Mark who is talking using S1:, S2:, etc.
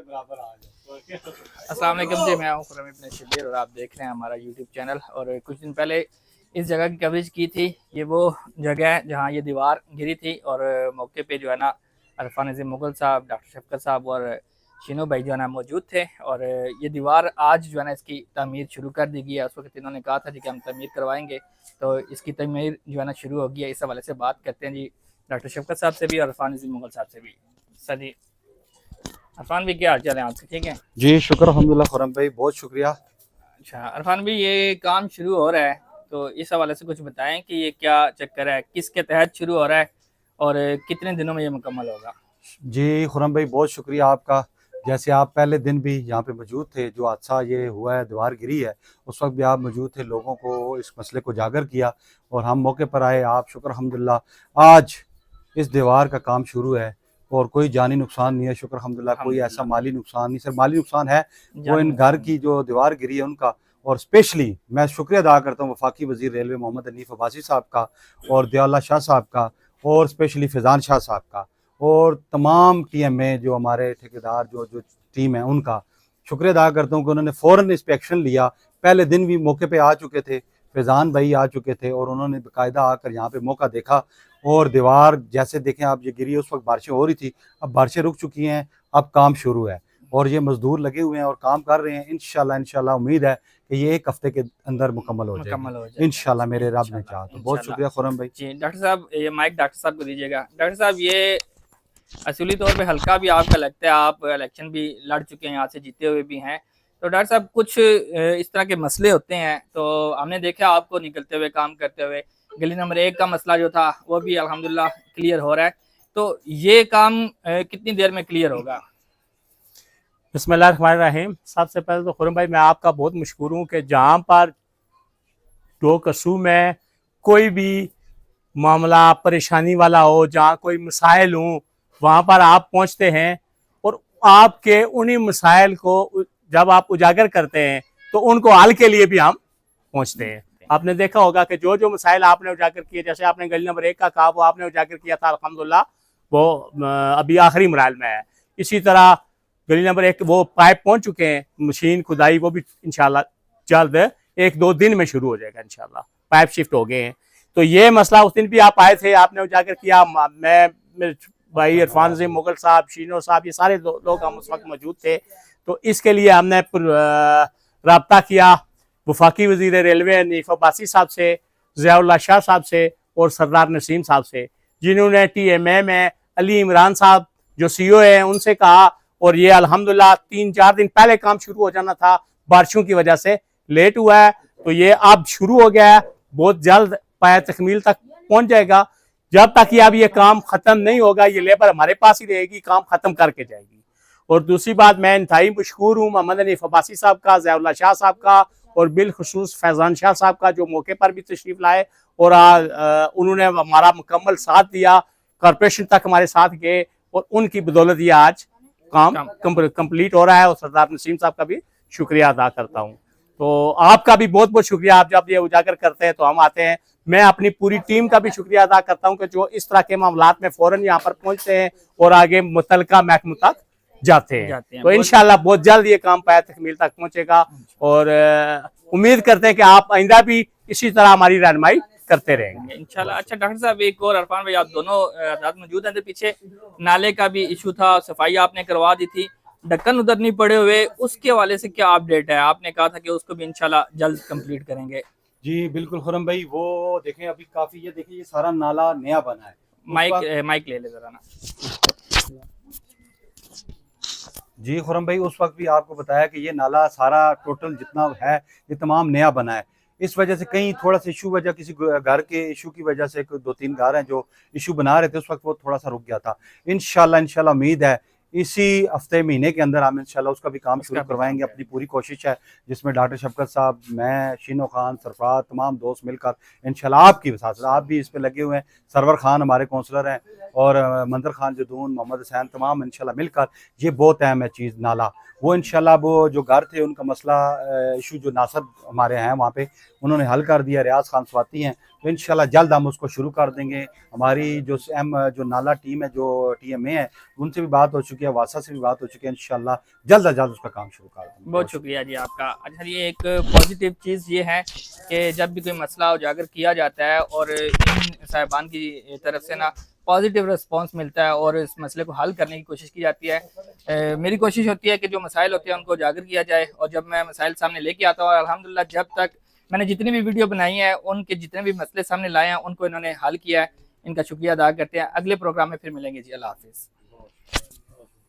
S1: अस्सलाम वालेकुम जी, मैं हूं खुरम इब्न शब्बीर और आप देख रहे हैं हमारा यूट्यूब चैनल। और कुछ दिन पहले इस जगह की कवरेज की थी। ये वो जगह है जहां ये दीवार गिरी थी और मौके पे जो है ना अरफान अजीम मुगल साहब, डॉक्टर शफकत साहब और शीनो भाई जो है ना मौजूद थे। और ये दीवार आज जो है ना इसकी तमीर शुरू कर दी गई है। उस वक्त इन्होंने कहा था जी कि हम तमीर करवाएंगे, तो इसकी तमीर जो है ना शुरू हो गई है। इस हवाले से बात करते हैं जी डॉक्टर शफकत साहब से भी और अरफान अजीम मुगल साहब से भी। सर जी, अरफान भी क्या हाल चाल है आपके? ठीक है
S2: जी, शुक्र अल्हम्दुलिल्लाह खुरम भाई, बहुत शुक्रिया।
S1: अच्छा अरफान भाई, ये काम शुरू हो रहा है तो इस हवाले से कुछ बताएं कि ये क्या चक्कर है, किसके तहत शुरू हो रहा है और कितने दिनों में ये मुकम्मल होगा?
S2: जी खुरम भाई, बहुत शुक्रिया आपका। जैसे आप पहले दिन भी यहाँ पे मौजूद थे, जो हादसा ये हुआ है, दीवार गिरी है, उस वक्त भी आप मौजूद थे, लोगों को इस मसले को उजागर किया और हम मौके पर आए। आप शुक्र अल्हम्दुलिल्लाह आज इस दीवार का काम शुरू है और कोई जानी नुकसान नहीं है, शुक्र अल्हम्दुलिल्लाह। कोई ऐसा माली नुकसान नहीं, सिर्फ माली नुकसान है वो इन घर की जो दीवार गिरी है उनका। और स्पेशली मैं शुक्रिया अदा करता हूँ वफाकी वज़ीर रेलवे मोहम्मद हनीफ अब्बासी साहब का और दियाउल्लाह शाह साहब का और स्पेशली फैज़ान शाह साहब का और तमाम TMA जो हमारे ठेकेदार जो जो टीम है उनका शुक्रिया अदा करता हूँ कि उन्होंने फ़ौरन इस पे एक्शन लिया। पहले दिन भी मौके पे आ चुके थे, फैज़ान भाई आ चुके थे और उन्होंने बाकायदा आकर यहाँ पे मौका देखा और दीवार जैसे देखें आप, ये गिरी, उस वक्त बारिशें हो रही थी, अब बारिशें रुक चुकी हैं, अब काम शुरू है और ये मजदूर लगे हुए हैं और काम कर रहे हैं। इंशाल्लाह उम्मीद है कि ये एक हफ्ते के अंदर मुकम्मल हो जाएगी इंशाल्लाह, मेरे रब ने चाहा तो। बहुत शुक्रिया खुरम भाई।
S1: जी डॉक्टर साहब, ये माइक डॉक्टर साहब को दीजिएगा। डॉक्टर साहब, ये असली तौर पे हल्का भी आपका लगता है, आप इलेक्शन भी लड़ चुके हैं, यहाँ से जीते हुए भी हैं। तो डॉक्टर साहब, कुछ इस तरह के मसले होते हैं तो हमने देखा आपको निकलते हुए, काम करते हुए। गली नंबर 1 का मसला जो था वो भी अल्हम्दुलिल्लाह क्लियर हो रहा है, तो ये काम कितनी देर में क्लियर होगा?
S3: बिस्मिल्लाहिर्रहमानिर्रहीम। सबसे पहले तो खुरम भाई, मैं आपका बहुत मशकूर हूँ कि जहाँ पर दो कसूर में कोई भी मामला परेशानी वाला हो, जहाँ कोई मसाइल हों, वहाँ पर आप पहुँचते हैं और आपके उन्हीं मसाइल को जब आप उजागर करते हैं तो उनको हल के लिए भी हम पहुँचते हैं। आपने देखा होगा कि जो जो मसाइल आपने उजागर किए, जैसे आपने गली नंबर 1 का कहा, वो आपने उजागर किया था, अल्हम्दुलिल्लाह वो अभी आखिरी मराहल में है। इसी तरह गली नंबर 1 वो पाइप पहुंच चुके हैं, मशीन खुदाई वो भी इंशाल्लाह जल्द 1-2 दिन में शुरू हो जाएगा इंशाल्लाह, पाइप शिफ्ट हो गए हैं। तो ये मसला उस दिन भी आप आए थे, आपने उजागर किया। मैं, मेरे भाई इरफान अजीम मुगल साहब, शीनो साहब, ये सारे लोग हम उस वक्त मौजूद थे। तो इसके लिए हमने रब्ता किया वफाकी वज़ीर रेलवे हनीफ अब्बासी साहब से, ज़ियाउल्लाह शाह साहब से और सरदार नसीम साहब से, जिन्होंने TMA में अली इमरान साहब जो CO है उनसे कहा। और ये अल्हम्दुलिल्लाह 3-4 दिन पहले काम शुरू हो जाना था, बारिशों की वजह से लेट हुआ है, तो ये अब शुरू हो गया है, बहुत जल्द पाया तकमील तक पहुंच जाएगा। जब तक ये अब ये काम खत्म नहीं होगा, ये लेबर हमारे पास ही रहेगी, काम खत्म करके जाएगी। और दूसरी बात, मैं इंतहाई मशकूर हूँ मोहम्मद हनीफ अब्बासी साहब का, ज़ियाउल्लाह शाह साहब का और बिलखुसूस फैज़ान शाह साहब का, जो मौके पर भी तशरीफ लाए और उन्होंने हमारा मुकम्मल साथ दिया, कॉरपोरेशन तक हमारे साथ गए और उनकी बदौलत ये आज काम कंप्लीट हो रहा है। और सरदार नसीम साहब का भी शुक्रिया अदा करता हूँ। तो आपका भी बहुत बहुत शुक्रिया, आप जब ये उजागर करते हैं तो हम आते हैं। मैं अपनी पूरी टीम का भी शुक्रिया अदा करता हूँ कि जो इस तरह के मामलात में फौरन यहाँ पर पहुँचते हैं और आगे मुतलका महकमों तक जाते हैं। तो इंशाल्लाह बहुत जल्द ये काम पाया तकमील तक पहुँचेगा और उम्मीद करते हैं कि आप आइंदा भी इसी तरह हमारी रहनुमाई करते रहेंगे
S1: इंशाल्लाह। अच्छा डॉक्टर साहब, एक और, अरफान भाई आप दोनों आजाद मौजूद हैं, तो पीछे नाले का भी इशू था, सफाई आपने करवा दी थी, ढक्कन उधर नहीं पड़े हुए, उसके हवाले से क्या अपडेट है? आपने कहा था कि उसको भी इंशाल्लाह जल्द कंप्लीट करेंगे।
S2: जी बिल्कुल खुरम भाई, वो देखें अभी काफ़ी, ये देखिए ये सारा नाला नया बना है।
S1: माइक ले ले जरा ना।
S2: जी खुरम भाई, उस वक्त भी आपको बताया कि ये नाला सारा टोटल जितना है ये तमाम नया बना है। इस वजह से कहीं थोड़ा सा इशू, वजह किसी घर के इशू की वजह से 2-3 घर हैं जो इशू बना रहे थे, उस वक्त वो थोड़ा सा रुक गया था। इंशाल्लाह उम्मीद है इसी हफ्ते महीने के अंदर हम इंशाल्लाह उसका भी काम शुरू करवाएंगे। अपनी पूरी कोशिश है, जिसमें डॉक्टर शफकत साहब, मैं, शीनो खान, सरफराज, तमाम दोस्त मिलकर इंशाल्लाह, आपकी वसात आप भी इस पे लगे हुए हैं, सरवर खान हमारे काउंसलर हैं और मंदर खान जदून, मोहम्मद हुसैन, तमाम इंशाल्लाह मिलकर ये बहुत अहम है चीज़ नाला। वो इंशाल्लाह वो जो घर थे उनका मसला इशू जो नासर हमारे हैं वहाँ पे उन्होंने हल कर दिया, रियाज खान स्वाति हैं, तो इंशाल्लाह जल्द हम उसको शुरू कर देंगे। हमारी जो नाला टीम है, जो TMA है, उनसे भी बात हो चुकी है, वासा से भी बात हो चुकी है। इंशाल्लाह जल्द से जल्द उसका काम शुरू कर देंगे।
S1: बहुत शुक्रिया जी आपका। अच्छा, ये एक पॉजिटिव चीज़ ये है कि जब भी कोई मसला उजागर किया जाता है और इन साहिबान की तरफ से ना पॉजिटिव रिस्पांस मिलता है और इस मसले को हल करने की कोशिश की जाती है। मेरी कोशिश होती है कि जो मसाइल होते हैं उनको उजागर किया जाए, और जब मैं मसाइल सामने लेके आता हूँ, अल्हम्दुलिल्लाह जब तक मैंने जितनी भी वीडियो बनाई है उनके जितने भी मसले सामने लाए हैं उनको इन्होंने हल किया है। इनका शुक्रिया अदा करते हैं। अगले प्रोग्राम में फिर मिलेंगे जी। अल्लाह हाफिज़।